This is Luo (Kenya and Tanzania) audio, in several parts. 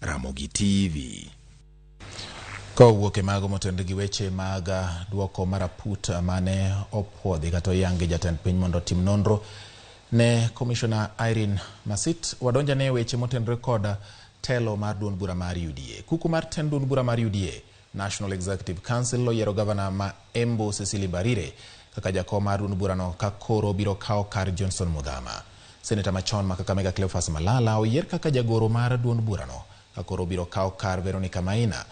Ramogi TV. Kowuok e mago motend gi weche mag duoko maraput mane opuodhi kata yangi jatend piny mondo tim nonro ne Commissioner Irene Masit wadonjane weche motendre kod telo mar duond bura mar UDA. Kuku mar tend duond bura mar UDA National Executive Council loyiero gavana ma Embu Cecily Barire kaka jakom mar duond burano ka koro biro kawo kar Johnson Muthama. Senator machon ma Kakamega Cleophas Malala oyier kaka jagoro mar duond burano ka koro biro kawo kar Veronica Maina.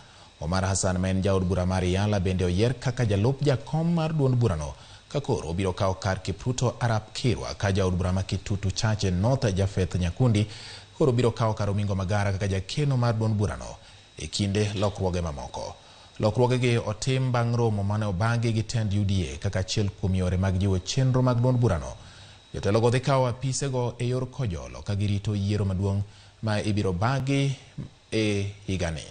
Omar Hassan ma en jaod bura mar Yala bende oyier kaka jalup jakom mar duond burano ka koro biro kawo kar Kipruto Arap Kirwa ka jaod bura ma Kitutu Chache North Jafeth Nyakundi koro biro kawo kar Omingo Magara kaka jakeno mar duond burano e kinde lokruoge mamoko. Lokruoge gi otim bang' romo mane obangi gi tend UDA kaka achiel kuom yore mag jiwo chenro mag duond burano. Jotelo go dhi kawo apisego e yor kojolo ka girito yiero maduong' ma ibiro bagi e higani.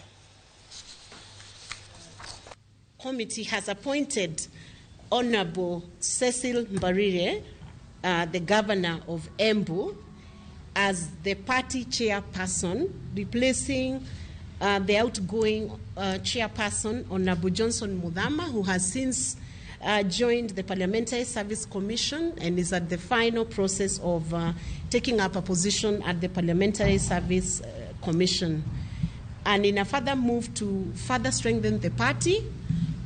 Committee has appointed Honorable Cecil Mbarire, the governor of Embu, as the party chairperson, replacing the outgoing chairperson, Honorable Johnson Muthama, who has since joined the Parliamentary Service Commission and is at the final process of taking up a position at the Parliamentary Service Commission. And in a further move to further strengthen the party,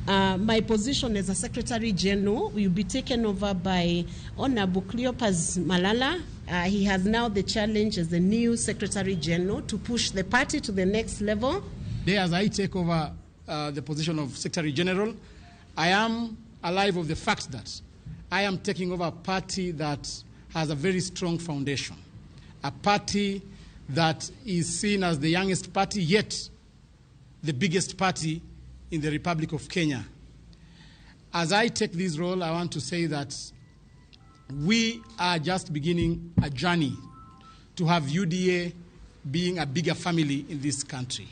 my position as a Secretary General will be taken over by Honorable Cleophas Malala. He has now the challenge as the new Secretary General to push the party to the next level. Today, as I take over the position of Secretary General, I am alive of the fact that I am taking over a party that has a very strong foundation, a party that is seen as the youngest party, yet the biggest party in the Republic of Kenya. As I take this role, I want to say that we are just beginning a journey to have UDA being a bigger family in this country.